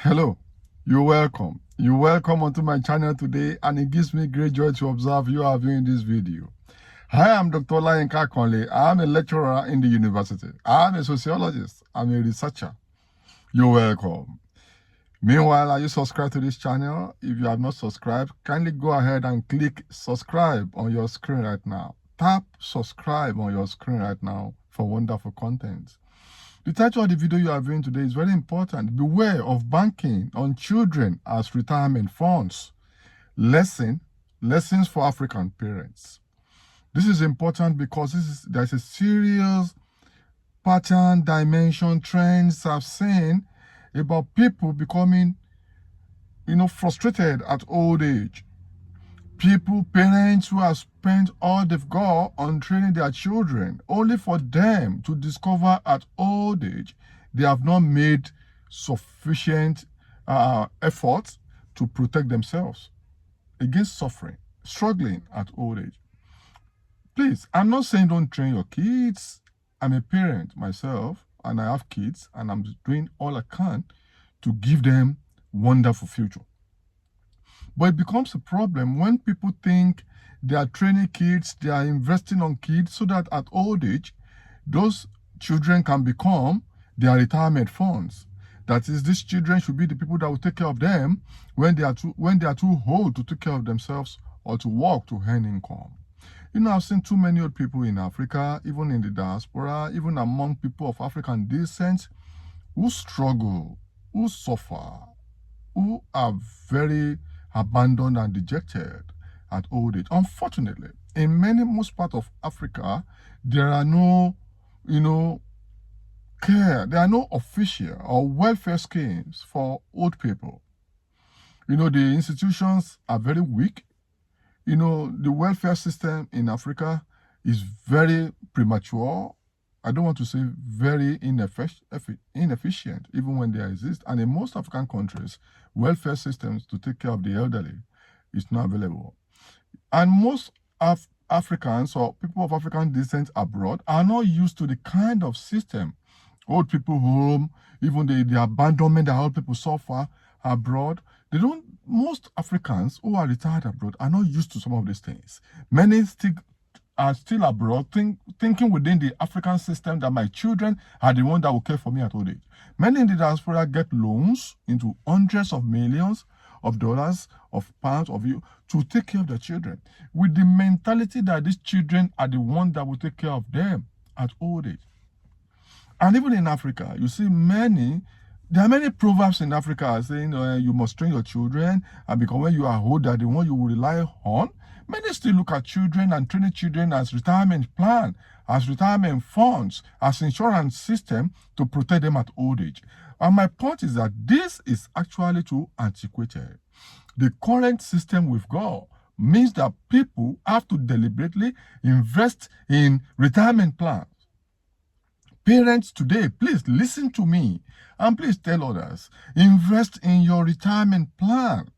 Hello, you're welcome. You're welcome onto my channel today, and it gives me great joy to observe you are viewing this video. Hi, I'm Dr. Olayinka Conley. I'm a lecturer in the university. I'm a sociologist. I'm a researcher. You're welcome. Meanwhile, are you subscribed to this channel? If you have not subscribed, kindly go ahead and click subscribe on your screen right now. Tap subscribe on your screen right now for wonderful content. The title of the video you are viewing today is very important. Beware of banking on children as retirement funds. Lessons for African parents. This is important because there's a serious pattern, dimension, trends I've seen about people becoming, frustrated at old age. Parents who have spent all they've got on training their children, only for them to discover at old age they have not made sufficient efforts to protect themselves against suffering, struggling at old age. Please, I'm not saying don't train your kids. I'm a parent myself, and I have kids, and I'm doing all I can to give them wonderful future. But it becomes a problem when people think they are training kids, they are investing on kids so that at old age, those children can become their retirement funds. That is, these children should be the people that will take care of them when they are too old to take care of themselves or to work to earn income. I've seen too many old people in Africa, even in the diaspora, even among people of African descent, who struggle, who suffer, who are very abandoned and dejected at old age. Unfortunately, in most parts of Africa, there are no, care. There are no official or welfare schemes for old people. The institutions are very weak. The welfare system in Africa is very premature. I don't want to say very inefficient, even when they exist. And in most African countries, welfare systems to take care of the elderly is not available. And most Africans or people of African descent abroad are not used to the kind of system, old people home, even the abandonment that old people suffer abroad. Most Africans who are retired abroad are not used to some of these things. Many are still abroad, thinking within the African system that my children are the ones that will care for me at old age. Many in the diaspora get loans into hundreds of millions of dollars, of pounds, of you to take care of their children, with the mentality that these children are the ones that will take care of them at old age. And even in Africa, you see there are many proverbs in Africa saying you must train your children, and because when you are older, the one you will rely on. Many still look at children and training children as retirement plan, as retirement funds, as insurance system to protect them at old age. And my point is that this is actually too antiquated. The current system we've got means that people have to deliberately invest in retirement plans. Parents today, please listen to me and please tell others, invest in your retirement plan.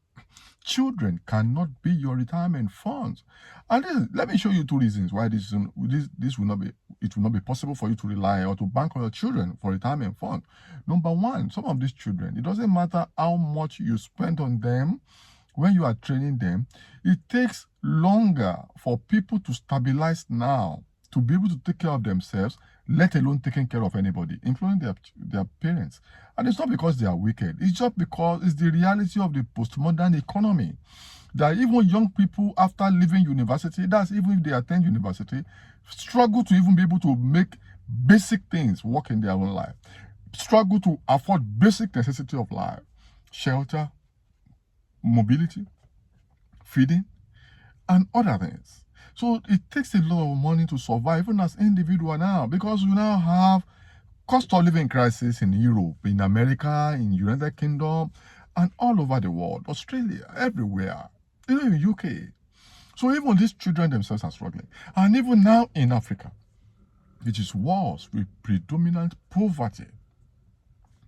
Children cannot be your retirement funds. And let me show you two reasons why this will not be possible for you to rely or to bank on your children for retirement fund. Number one, some of these children, it doesn't matter how much you spend on them when you are training them, it takes longer for people to stabilize now, to be able to take care of themselves, let alone taking care of anybody, including their parents. And it's not because they are wicked. It's just because it's the reality of the postmodern economy. That even young people, after leaving university, that's even if they attend university, struggle to even be able to make basic things work in their own life. Struggle to afford basic necessity of life. Shelter, mobility, feeding, and other things. So it takes a lot of money to survive, even as individual now, because we now have cost of living crisis in Europe, in America, in United Kingdom, and all over the world, Australia, everywhere, even in UK. So even these children themselves are struggling. And even now in Africa, which is worse, with predominant poverty.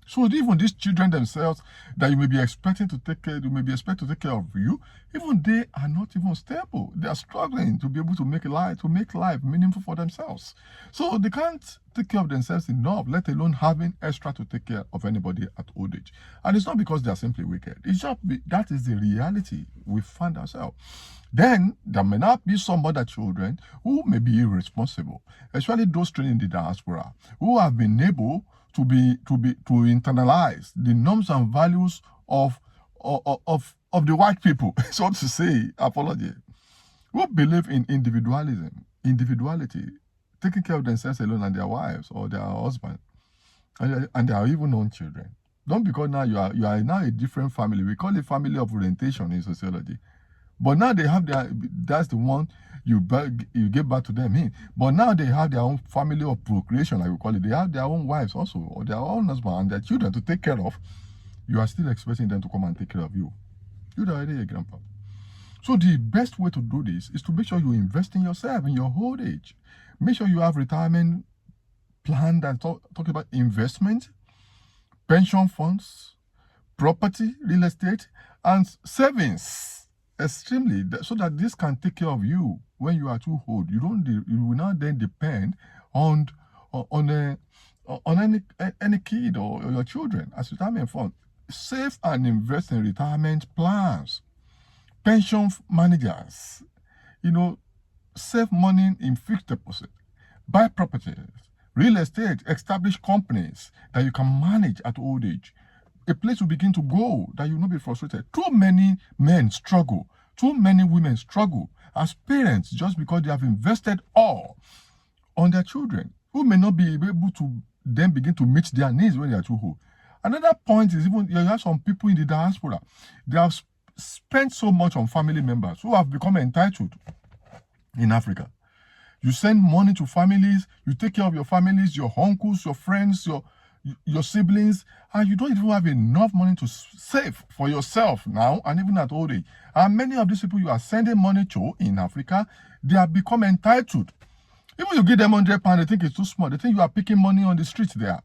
So even these children themselves that you may be expecting to take care, you may be expected to take care of you, even they are not even stable. They are struggling to be able to make life meaningful for themselves. So they can't take care of themselves enough, let alone having extra to take care of anybody at old age. And it's not because they are simply wicked. It's just that is the reality we find ourselves. Then there may not be some other children who may be irresponsible, especially those trained in the diaspora, who have been able to internalize the norms and values of the white people, so to say, apology, who believe in individuality, taking care of themselves alone and their wives or their husband, and their even own children. Don't, because now you are now a different family. We call it family of orientation in sociology. But now they have that's the one you give back to them in. But now they have their own family of procreation, I will call it. They have their own wives also, or their own husband and their children to take care of. You are still expecting them to come and take care of you. You're already a grandpa. So the best way to do this is to make sure you invest in yourself in your old age. Make sure you have retirement plan that talk about investment, pension funds, property, real estate, and savings. Extremely, so that this can take care of you when you are too old. You will not then depend on any kid or your children as retirement fund. Save and invest in retirement plans. Pension managers, save money in fixed deposit, buy properties, real estate, establish companies that you can manage at old age. A place will begin to go that you will not be frustrated. Too many men struggle. Too many women struggle as parents just because they have invested all on their children, who may not be able to then begin to meet their needs when they are too old. Another point is, even you have some people in the diaspora, they have spent so much on family members who have become entitled in Africa. You send money to families, you take care of your families, your uncles, your friends, your siblings, and you don't even have enough money to save for yourself now and even at old age. And many of these people you are sending money to in Africa, they have become entitled. Even you give them £100, they think it's too small. They think you are picking money on the streets there.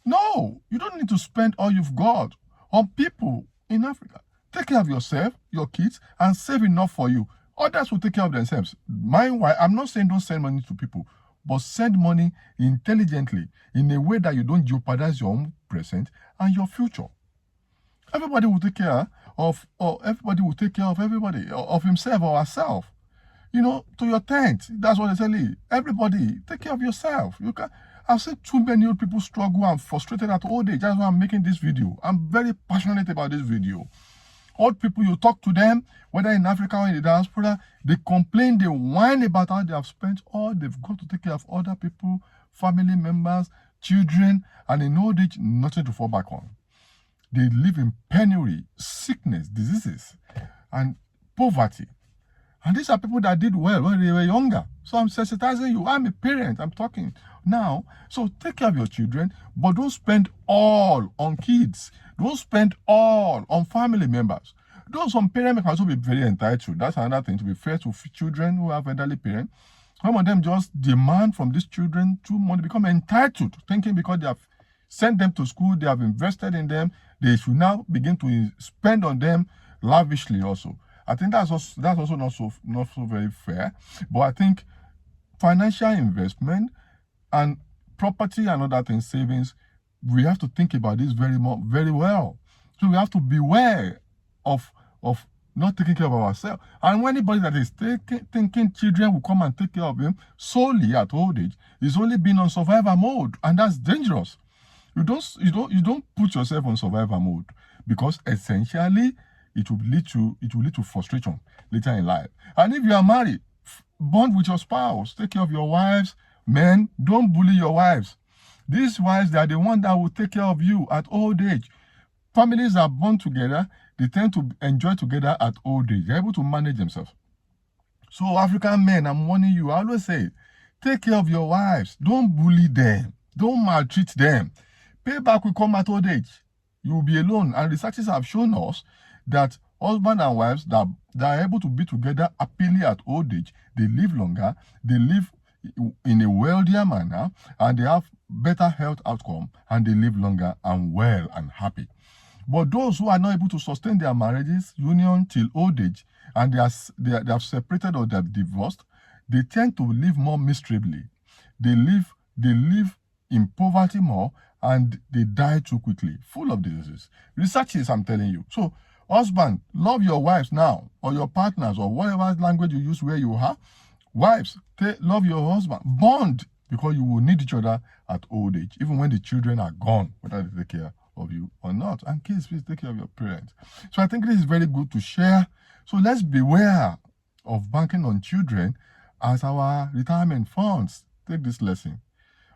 No, you don't need to spend all you've got on people in Africa. Take care of yourself, your kids, and save enough for you. Others will take care of themselves. Meanwhile, I'm not saying don't send money to people, but send money intelligently in a way that you don't jeopardize your own present and your future. Everybody will take care of everybody, of himself or herself. To your tent. That's what they say. Everybody, take care of yourself. I've seen too many old people struggle and frustrated at old age. That's why I'm making this video. I'm very passionate about this video. Old people, you talk to them, whether in Africa or in the diaspora, they complain, they whine about how they have spent all they've got to take care of other people, family members, children, and in old age, nothing to fall back on. They live in penury, sickness, diseases, and poverty. And these are people that did well when they were younger. So I'm sensitizing you. I'm a parent. I'm talking now. So take care of your children, but don't spend all on kids. Don't spend all on family members. Though some parents can also be very entitled. That's another thing, to be fair to children who have elderly parents. Some of them just demand from these children too much, become entitled, thinking because they have sent them to school, they have invested in them, they should now begin to spend on them lavishly also. I think that's also not so very fair. But I think financial investment and property and other things, savings, we have to think about this very well. So we have to beware of not taking care of ourselves. And anybody that is thinking children will come and take care of him solely at old age is only being on survival mode, and that's dangerous. You don't put yourself on survival mode, because essentially it will lead to frustration later in life. And if you are married, bond with your spouse, take care of your wives. Men, don't bully your wives. These wives, they are the ones that will take care of you at old age. Families are born together, they tend to enjoy together at old age. They're able to manage themselves. So African men, I'm warning you, I always say, take care of your wives. Don't bully them. Don't maltreat them. Payback will come at old age. You will be alone. And researchers have shown us that husband and wives that are able to be together happily at old age, they live longer, they live in a wealthier manner, and they have better health outcome, and they live longer and well and happy. But those who are not able to sustain their marriages, union till old age, and they have separated or they have divorced, they tend to live more miserably. They live in poverty more, and they die too quickly, full of diseases. Research this, I'm telling you. So, husband, love your wives now, or your partners, or whatever language you use where you are. Wives, love your husband. Bond, because you will need each other at old age, even when the children are gone, whether they take care of you or not. And kids, please take care of your parents. So I think this is very good to share. So let's beware of banking on children as our retirement funds. Take this lesson.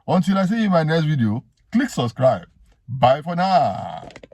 Until I see you in my next video, click subscribe. Bye for now.